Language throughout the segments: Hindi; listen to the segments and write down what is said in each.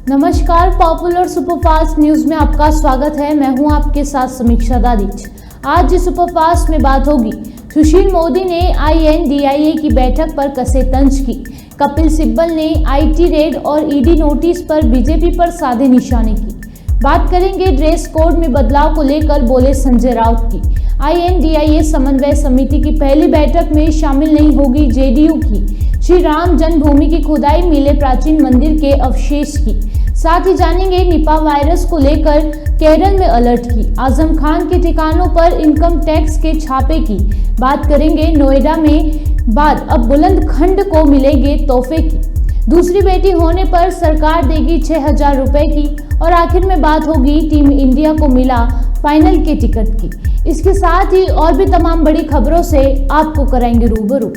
नमस्कार, पॉपुलर सुपरफास्ट न्यूज में आपका स्वागत है। मैं हूं आपके साथ समीक्षा दादिच। आज इस सुपरफास्ट में बात होगी, सुशील मोदी ने INDIA की बैठक पर कसे तंज की। कपिल सिब्बल ने IT रेड और ED नोटिस पर बीजेपी पर साधे निशाने की। बात करेंगे ड्रेस कोड में बदलाव को लेकर बोले संजय राउत की। INDIA समन्वय समिति की पहली बैठक में शामिल नहीं होगी JDU की। श्री राम जन्मभूमि की खुदाई मिले प्राचीन मंदिर के अवशेष की। साथ ही जानेंगे निपा वायरस को लेकर केरल में अलर्ट की। आजम खान के ठिकानों पर इनकम टैक्स के छापे की। बात करेंगे नोएडा में बाद अब बुलंदखंड को मिलेंगे तोहफे की। दूसरी बेटी होने पर सरकार देगी 6,000 रुपए की। और आखिर में बात होगी टीम इंडिया को मिला फाइनल के टिकट की। इसके साथ ही और भी तमाम बड़ी खबरों से आपको कराएंगे रूबरू।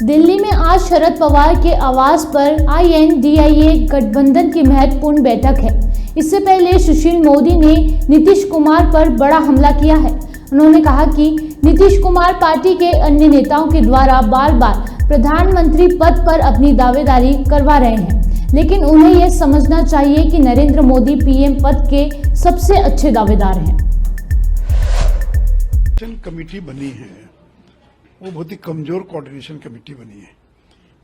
दिल्ली में आज शरद पवार के आवास पर INDIA गठबंधन की महत्वपूर्ण बैठक है। इससे पहले सुशील मोदी ने नीतीश कुमार पर बड़ा हमला किया है। उन्होंने कहा कि नीतीश कुमार पार्टी के अन्य नेताओं के द्वारा बार बार प्रधानमंत्री पद पर अपनी दावेदारी करवा रहे हैं, लेकिन उन्हें यह समझना चाहिए कि नरेंद्र मोदी PM पद के सबसे अच्छे दावेदार हैं। कमेटी बनी है, वो बहुत ही कमजोर कोऑर्डिनेशन कमेटी बनी है।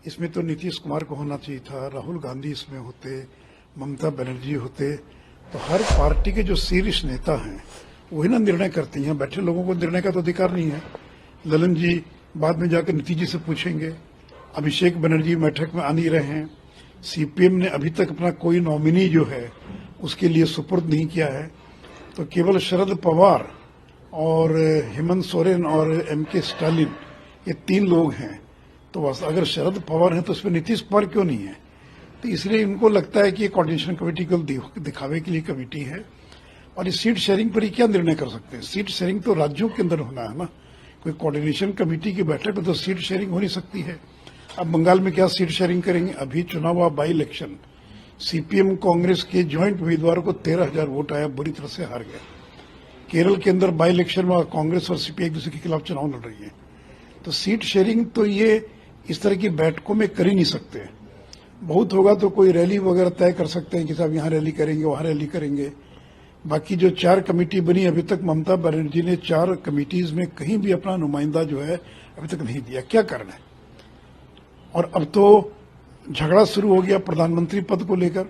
इसमें तो नीतीश कुमार को होना चाहिए था, राहुल गांधी इसमें होते, ममता बनर्जी होते, तो हर पार्टी के जो शीर्ष नेता हैं वही ना निर्णय करते हैं। बैठे लोगों को निर्णय का तो अधिकार नहीं है। ललन जी बाद में जाकर नीतीश जी से पूछेंगे। अभिषेक बनर्जी बैठक में आ नहीं रहे हैं। CPM ने अभी तक अपना कोई नॉमिनी जो है उसके लिए सुपुर्द नहीं किया है। तो केवल शरद पवार और हेमंत सोरेन और MK स्टालिन, ये 3 लोग हैं। तो बस अगर शरद पवार हैं तो उसमें नीतीश कुमार क्यों नहीं है? तो इसलिए इनको लगता है कि ये कोऑर्डिनेशन कमेटी को दिखावे के लिए कमेटी है। और इस सीट शेयरिंग पर ही क्या निर्णय कर सकते हैं? सीट शेयरिंग तो राज्यों के अंदर होना है ना। कोई कोऑर्डिनेशन कमेटी की बैठक में तो सीट शेयरिंग हो नहीं सकती है। अब बंगाल में क्या सीट शेयरिंग करेंगे? अभी चुनाव हुआ, बाई इलेक्शन, CPM कांग्रेस के ज्वाइंट उम्मीदवार को 13,000 वोट आया, बुरी तरह से हार गया। केरल के अंदर बाई इलेक्शन में कांग्रेस और CPI एक दूसरे के खिलाफ चुनाव लड़ रही है। तो सीट शेयरिंग तो ये इस तरह की बैठकों में कर ही नहीं सकते। बहुत होगा तो कोई रैली वगैरह तय कर सकते हैं कि साहब यहाँ रैली करेंगे, वहां रैली करेंगे। बाकी जो 4 कमेटी बनी, अभी तक ममता बनर्जी ने 4 कमेटीज में कहीं भी अपना नुमाइंदा जो है अभी तक नहीं दिया। क्या कारण है? और अब तो झगड़ा शुरू हो गया प्रधानमंत्री पद को लेकर।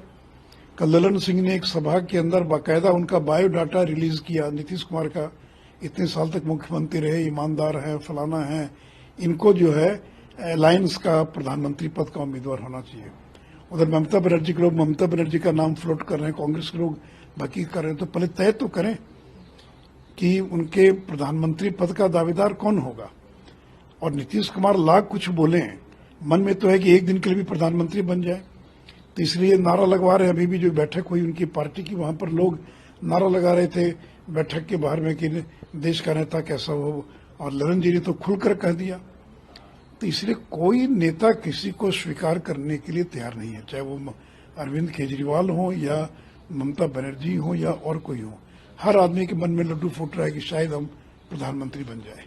कल ललन सिंह ने एक सभा के अंदर बाकायदा उनका बायोडाटा रिलीज किया नीतीश कुमार का। इतने साल तक मुख्यमंत्री रहे, ईमानदार है, फलाना है, इनको जो है अलायंस का प्रधानमंत्री पद का उम्मीदवार होना चाहिए। उधर ममता बनर्जी के लोग ममता बनर्जी का नाम फ्लोट कर रहे हैं, कांग्रेस के लोग बाकी कर रहे हैं। तो पहले तय तो करें कि उनके प्रधानमंत्री पद का दावेदार कौन होगा। और नीतीश कुमार लाख कुछ बोले, मन में तो है कि एक दिन के लिए भी प्रधानमंत्री बन जाए। तो इसलिए नारा लगवा रहे हैं। अभी भी जो बैठक हुई उनकी पार्टी की, वहां पर लोग नारा लगा रहे थे बैठक के बाहर में कि देश का नेता कैसा हो। और ललन जी ने तो खुलकर कह दिया। तो इसलिए कोई नेता किसी को स्वीकार करने के लिए तैयार नहीं है, चाहे वो अरविंद केजरीवाल हो या ममता बनर्जी हो या और कोई हो। हर आदमी के मन में लड्डू फूट रहा है कि शायद हम प्रधानमंत्री बन जाए।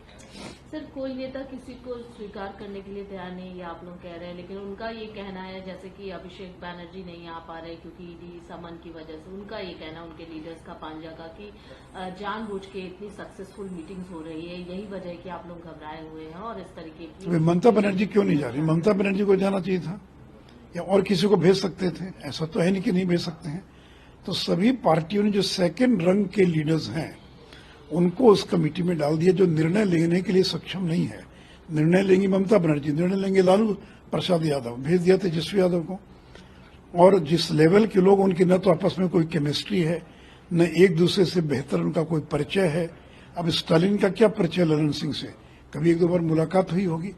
सर, कोई नेता किसी को स्वीकार करने के लिए तैयार नहीं, ये आप लोग कह रहे हैं, लेकिन उनका ये कहना है जैसे कि अभिषेक बैनर्जी नहीं आ पा रहे क्योंकि ED समन की वजह से। उनका ये कहना, उनके लीडर्स का पांजा का, कि जानबूझ के इतनी सक्सेसफुल मीटिंग्स हो रही है, यही वजह है कि आप लोग घबराए हुए हैं और इस तरीके की। ममता बनर्जी क्यों नहीं जा रही? ममता बनर्जी को जाना चाहिए था या और किसी को भेज सकते थे। ऐसा तो है नहीं कि नहीं भेज सकते हैं। तो सभी पार्टियों ने जो सेकंड रंग के लीडर्स हैं उनको उस कमेटी में डाल दिया, जो निर्णय लेने के लिए सक्षम नहीं है। निर्णय लेंगी ममता बनर्जी, निर्णय लेंगे लालू प्रसाद यादव, भेज दिया तेजस्वी यादव को। और जिस लेवल के लोग, उनकी न तो आपस में कोई केमिस्ट्री है, न एक दूसरे से बेहतर उनका कोई परिचय है। अब स्टालिन का क्या परिचय ललन सिंह से? कभी 1-2 बार मुलाकात हुई होगी।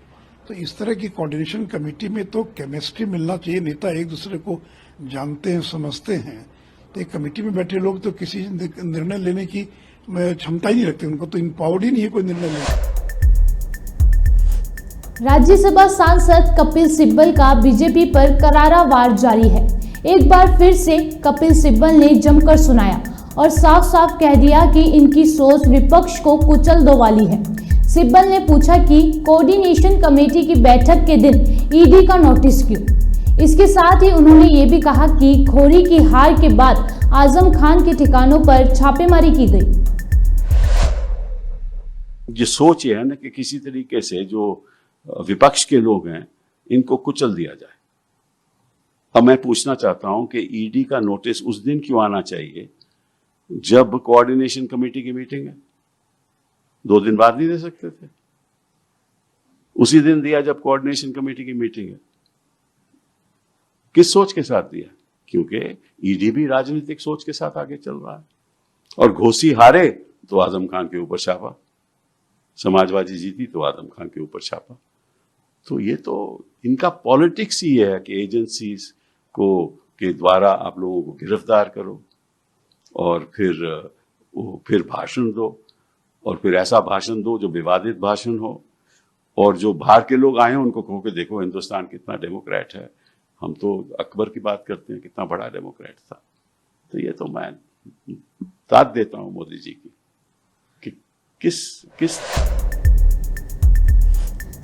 तो इस तरह की कोऑर्डिनेशन कमेटी में तो केमिस्ट्री मिलना चाहिए। नेता एक दूसरे को जानते हैं, समझते हैं। तो एक कमेटी में बैठे लोग तो किसी निर्णय लेने की क्षमता ही नहीं रखते, उनको तो इम्पावर्ड ही नहीं है कोई निर्णय लेने। राज्यसभा सांसद कपिल सिब्बल का बीजेपी पर करारा वार जारी है। एक बार फिर से कपिल सिब्बल ने जमकर सुनाया और साफ साफ कह दिया कि इनकी सोच विपक्ष को कुचल दो वाली है। सिब्बल ने पूछा कि कोऑर्डिनेशन कमेटी की बैठक के दिन ईडी का नोटिस क्यों। इसके साथ ही उन्होंने ये भी कहा कि खोरी की हार के बाद आजम खान के ठिकानों पर छापेमारी की गई। ये सोच ये है ना कि किसी तरीके से जो विपक्ष के लोग हैं इनको कुचल दिया जाए। अब मैं पूछना चाहता हूं कि ईडी का नोटिस उस दिन क्यों आना चाहिए जब कोऑर्डिनेशन कमेटी की मीटिंग है? 2 दिन बाद नहीं दे सकते थे? उसी दिन दिया जब कोऑर्डिनेशन कमेटी की मीटिंग है। किस सोच के साथ दिया? क्योंकि ईडी भी राजनीतिक सोच के साथ आगे चल रहा है। और घोसी हारे तो आजम खान के ऊपर छापा, समाजवादी जीती तो आजम खान के ऊपर छापा। तो ये तो इनका पॉलिटिक्स ही है कि एजेंसीज को के द्वारा आप लोगों को गिरफ्तार करो और फिर भाषण दो, और फिर ऐसा भाषण दो जो विवादित भाषण हो, और जो बाहर के लोग आए हैं उनको कहो कि देखो हिंदुस्तान कितना डेमोक्रेट है। हम तो अकबर की बात करते हैं, कितना बड़ा डेमोक्रेट था। तो ये तो मैं दाद देता हूं मोदी जी की कि किस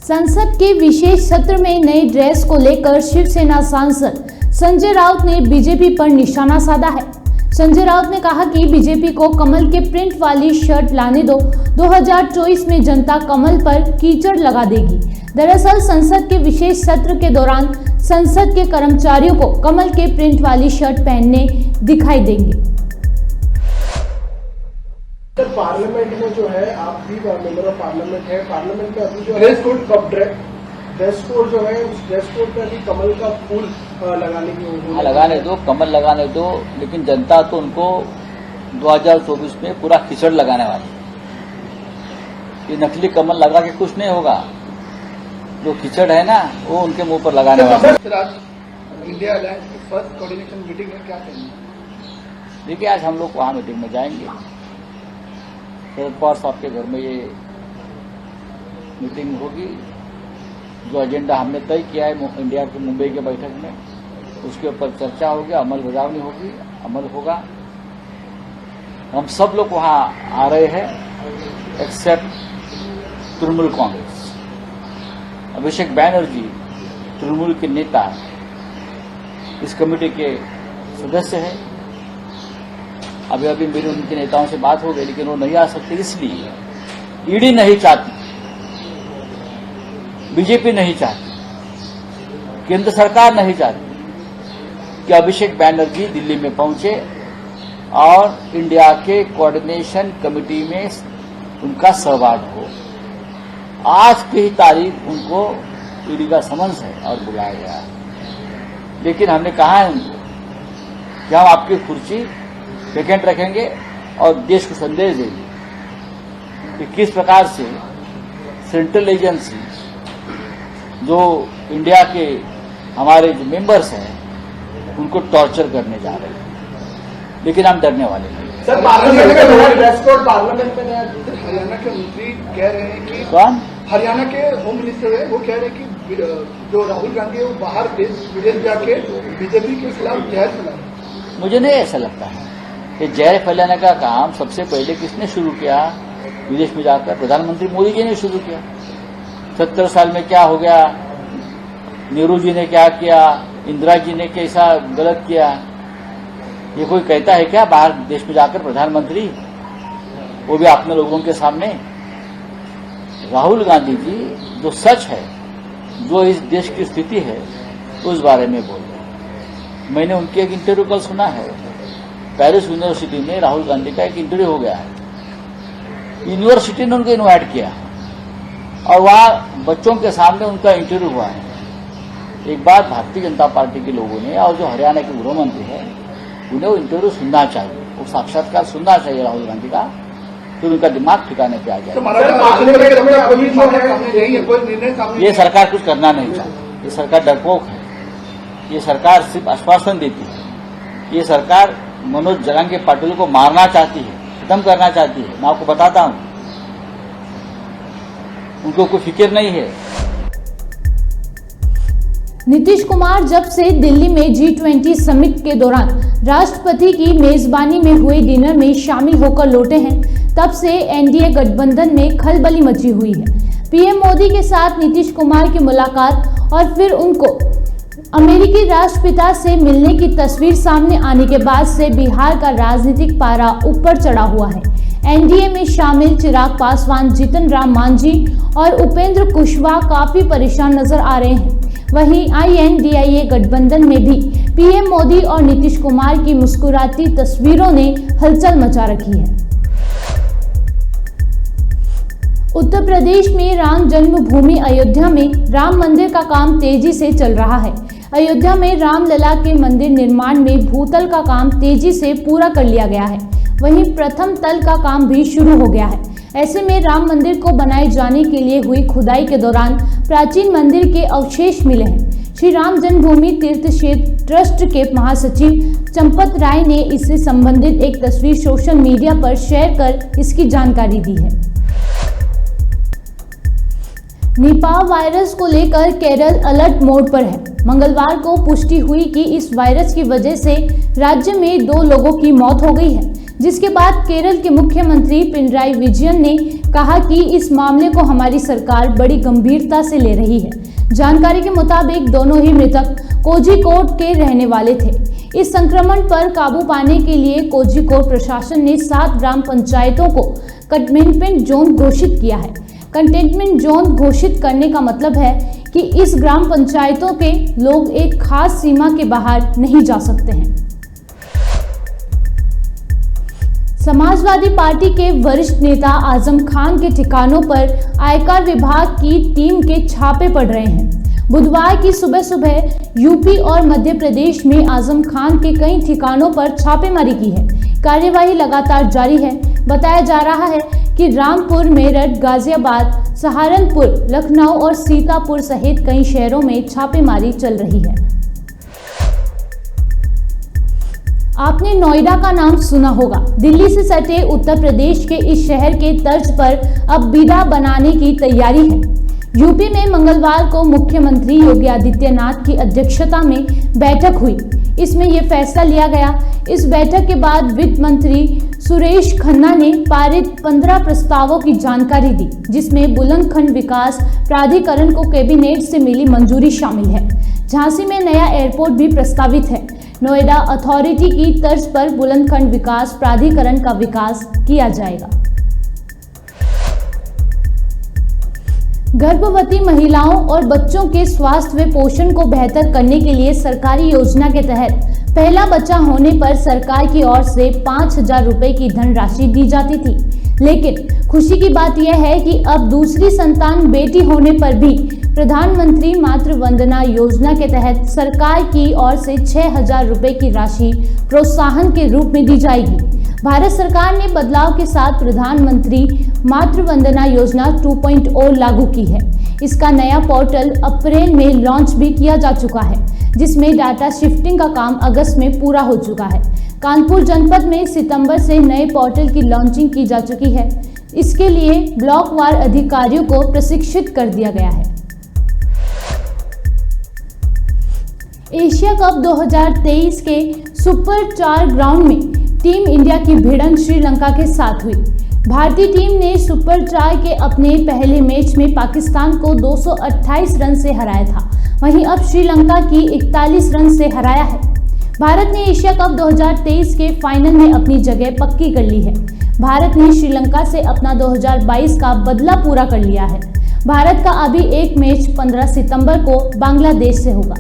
संसद के विशेष सत्र में नए ड्रेस को लेकर शिवसेना सांसद संजय राउत ने बीजेपी पर निशाना साधा है। संजय राउत ने कहा कि बीजेपी को कमल के प्रिंट वाली शर्ट लाने दो, 2024 में जनता कमल पर कीचड़ लगा देगी। दरअसल संसद के विशेष सत्र के दौरान संसद के कर्मचारियों को कमल के प्रिंट वाली शर्ट पहनने दिखाई देंगे। पार्लियामेंट में जो है, आप भी मेंबर ऑफ पार्लियामेंट है, पार्लियामेंट में अभी जो ड्रेस कोड जो है, उस ड्रेस कोड पे अभी कमल का फूल लगाने की लगाने दो, कमल लगाने दो, लेकिन जनता तो उनको 2024 में पूरा कीचड़ लगाने वाली। ये नकली कमल लगा के कुछ नहीं होगा, जो कीचड़ है ना वो उनके मुंह पर लगाने वाला। इंडिया अलायंस की फर्स्ट कोऑर्डिनेशन मीटिंग में क्या करेंगे? देखिए आज हम लोग वहां मीटिंग में जाएंगे, शरद पवार साहब के घर में ये मीटिंग होगी। जो एजेंडा हमने तय किया है इंडिया के मुंबई के बैठक में, उसके ऊपर चर्चा होगी, अमल बजावनी होगी, अमल होगा। हम सब लोग वहां आ रहे हैं एक्सेप्ट तृणमूल कांग्रेस। अभिषेक बैनर्जी तृणमूल के नेता इस कमेटी के सदस्य हैं। अभी मेरी उनके नेताओं से बात हो गई, लेकिन वो नहीं आ सकते इसलिए ईडी नहीं चाहती, बीजेपी नहीं चाहती, केंद्र सरकार नहीं चाहती कि अभिषेक बैनर्जी दिल्ली में पहुंचे और इंडिया के कोऑर्डिनेशन कमेटी में उनका सहभाग हो। आज की ही तारीख उनको ईडी का समन्स है और बुलाया गया है। लेकिन हमने कहा है उनको कि हम आपकी कुर्सी वैकेंट रखेंगे और देश को संदेश देंगे कि किस प्रकार से सेंट्रल एजेंसी जो इंडिया के हमारे जो मेंबर्स हैं उनको टॉर्चर करने जा रहे हैं, लेकिन हम डरने वाले नहीं। सर, पार्लियामेंट में ड्रेस कोड, पार्लियामेंट में हरियाणा के मंत्री कह रहे हैं कि कौन? हरियाणा के होम मिनिस्टर है, वो कह रहे हैं कि जो राहुल गांधी है वो बाहर विदेश जाके बीजेपी के खिलाफ जहर फैला रहे हैं। मुझे नहीं ऐसा लगता है कि जहर फैलाने का काम सबसे पहले किसने शुरू किया? विदेश में जाकर प्रधानमंत्री मोदी जी ने शुरू किया। 70 साल में क्या हो गया, नेहरू जी ने क्या किया, इंदिरा जी ने कैसा गलत किया, ये कोई कहता है क्या बाहर देश में जाकर प्रधानमंत्री, वो भी अपने लोगों के सामने? राहुल गांधी जी जो सच है, जो इस देश की स्थिति है, उस बारे में बोल रहे हैं। मैंने उनकी एक इंटरव्यू कल सुना है, पेरिस यूनिवर्सिटी में राहुल गांधी का एक इंटरव्यू हो गया है। यूनिवर्सिटी ने उनको इन्वाइट किया और वहां बच्चों के सामने उनका इंटरव्यू हुआ है। एक बात भारतीय जनता पार्टी के लोगों ने और जो हरियाणा के गृह मंत्री है उन्हें वो इंटरव्यू सुनना चाहिए, वो साक्षात्कार सुनना चाहिए राहुल गांधी का, फिर उनका दिमाग ठिकाने पे आ जाए। ये सरकार कुछ करना नहीं चाहती, ये सरकार डरपोक है, ये सरकार सिर्फ आश्वासन देती है। ये सरकार मनोज जरांगे पाटिल को मारना चाहती है, खत्म करना चाहती है। मैं आपको बताता हूं, उनको कोई फिक्र नहीं है। नीतीश कुमार जब से दिल्ली में G20 समिट के दौरान राष्ट्रपति की मेजबानी में हुए डिनर में शामिल होकर लौटे हैं, तब से एनडीए गठबंधन में खलबली मची हुई है। पीएम मोदी के साथ नीतीश कुमार की मुलाकात और फिर उनको अमेरिकी राष्ट्रपिता से मिलने की तस्वीर सामने आने के बाद से बिहार का राजनीतिक पारा ऊपर चढ़ा हुआ है। एनडीए में शामिल चिराग पासवान, जीतन राम मांझी और उपेंद्र कुशवाहा काफी परेशान नजर आ रहे हैं। वहीं INDIA गठबंधन में भी पीएम मोदी और नीतीश कुमार की मुस्कुराती तस्वीरों ने हलचल मचा रखी है। उत्तर प्रदेश में राम जन्मभूमि अयोध्या में राम मंदिर का काम तेजी से चल रहा है। अयोध्या में रामलला के मंदिर निर्माण में भूतल का काम तेजी से पूरा कर लिया गया है। वहीं प्रथम तल का काम भी शुरू हो गया है। ऐसे में राम मंदिर को बनाए जाने के लिए हुई खुदाई के दौरान प्राचीन मंदिर के अवशेष मिले हैं। श्री राम जन्मभूमि तीर्थ क्षेत्र ट्रस्ट के महासचिव चंपत राय ने इससे संबंधित एक तस्वीर सोशल मीडिया पर शेयर कर इसकी जानकारी दी है। निपाह वायरस को लेकर केरल अलर्ट मोड पर है। मंगलवार को पुष्टि हुई कि इस वायरस की वजह से राज्य में 2 लोगों की मौत हो गई है, जिसके बाद केरल के मुख्यमंत्री पिनराई विजयन ने कहा कि इस मामले को हमारी सरकार बड़ी गंभीरता से ले रही है। जानकारी के मुताबिक दोनों ही मृतक कोझिकोड के रहने वाले थे। इस संक्रमण पर काबू पाने के लिए कोझिकोड प्रशासन ने 7 ग्राम पंचायतों को कंटेनमेंट जोन घोषित किया है। कंटेनमेंट जोन घोषित करने का मतलब है कि इस ग्राम पंचायतों के लोग एक खास सीमा के बाहर नहीं जा सकते हैं। समाजवादी पार्टी के वरिष्ठ नेता आजम खान के ठिकानों पर आयकर विभाग की टीम के छापे पड़ रहे हैं। बुधवार की सुबह यूपी और मध्य प्रदेश में आजम खान के कई ठिकानों पर छापेमारी की है। कार्यवाही लगातार जारी है। बताया जा रहा है कि रामपुर, मेरठ, गाजियाबाद, सहारनपुर, लखनऊ और सीतापुर सहित कई शहरों में छापेमारी चल रही है। आपने नोएडा का नाम सुना होगा। दिल्ली से सटे उत्तर प्रदेश के इस शहर के तर्ज पर अब बिडा बनाने की तैयारी है। यूपी में मंगलवार को मुख्यमंत्री योगी आदित्यनाथ की अध्यक्षता में बैठक हुई। इसमें यह फैसला लिया गया। इस बैठक के बाद वित्त मंत्री सुरेश खन्ना ने पारित 15 प्रस्तावों की जानकारी दी, जिसमें बुलंदखंड विकास प्राधिकरण को कैबिनेट से मिली मंजूरी शामिल है। झांसी में नया एयरपोर्ट भी प्रस्तावित है। नोएडा अथॉरिटी की तर्ज पर बुलंदखंड विकास प्राधिकरण का विकास किया जाएगा। गर्भवती महिलाओं और बच्चों के स्वास्थ्य व पोषण को बेहतर करने के लिए सरकारी योजना के तहत पहला बच्चा होने पर सरकार की ओर से 5,000 रुपए की धनराशि दी जाती थी। लेकिन खुशी की बात यह है कि अब दूसरी संतान बेटी होने पर भी प्रधानमंत्री मातृ वंदना योजना के तहत सरकार की ओर से 6,000 रुपए की राशि प्रोत्साहन के रूप में दी जाएगी। भारत सरकार ने बदलाव के साथ प्रधानमंत्री मातृ वंदना योजना 2.0 लागू की है। इसका नया पोर्टल अप्रैल में लॉन्च भी किया जा चुका है, जिसमें डाटा शिफ्टिंग का काम अगस्त में पूरा हो चुका है। कानपुर जनपद में सितंबर से नए पोर्टल की लॉन्चिंग की जा चुकी है। इसके लिए ब्लॉकवार अधिकारियों को प्रशिक्षित कर दिया गया है। एशिया कप 2023 के सुपर 4 ग्राउंड में टीम इंडिया की भिड़ंत श्रीलंका के साथ हुई। भारतीय टीम ने सुपर 4 के अपने पहले मैच में पाकिस्तान को 228 रन से हराया था। वहीं अब श्रीलंका की 41 रन से हराया है। भारत ने एशिया कप 2023 के फाइनल में अपनी जगह पक्की कर ली है। भारत ने श्रीलंका से अपना 2022 का बदला पूरा कर लिया है। भारत का अभी एक मैच 15 सितंबर को बांग्लादेश से होगा।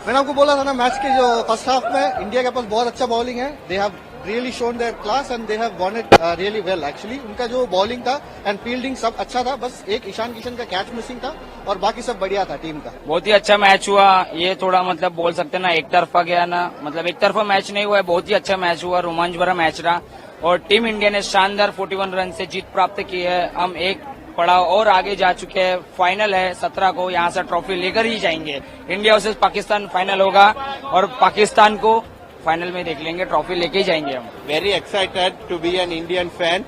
मैंने आपको बोला था ना, मैच के जो फर्स्ट हाफ में इंडिया के पास बहुत अच्छा बॉलिंग है। They have really shone their class and they have won it really well. Actually उनका जो बॉलिंग था एंड फील्डिंग सब अच्छा था, बस एक ईशान किशन का कैच मिसिंग था और बाकी सब बढ़िया था टीम का। बहुत ही अच्छा मैच हुआ। ये थोड़ा मतलब बोल सकते ना एक तरफा गया ना, मतलब एक तरफा मैच नहीं हुआ है, बहुत ही अच्छा मैच हुआ, रोमांच भरा मैच रहा और टीम इंडिया ने शानदार 41 रन से जीत प्राप्त की है। हम एक पड़ाव और आगे जा चुके हैं। फाइनल है 17 को, यहाँ से ट्रॉफी लेकर ही जाएंगे। इंडिया वर्सेस पाकिस्तान फाइनल होगा और पाकिस्तान को फाइनल में देख लेंगे, ट्रॉफी लेके ही जाएंगे हम। Very excited to be an Indian fan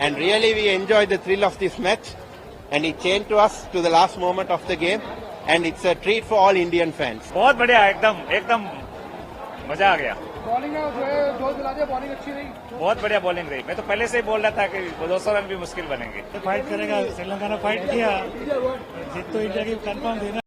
and really we enjoyed the thrill of this match and it chained to us to the last moment of the game and it's a treat for all Indian fans. बहुत बढ़िया, एकदम मजा आ गया। बॉलिंग जो है जोश दिला दिया, बॉलिंग अच्छी रही। बहुत बढ़िया बॉलिंग रही। मैं तो पहले से ही बोल रहा था कि 200 रन भी मुश्किल बनेंगे। फाइट करेगा, श्रीलंका ने फाइट किया, जीत तो इंडिया की कंफर्म थी ना।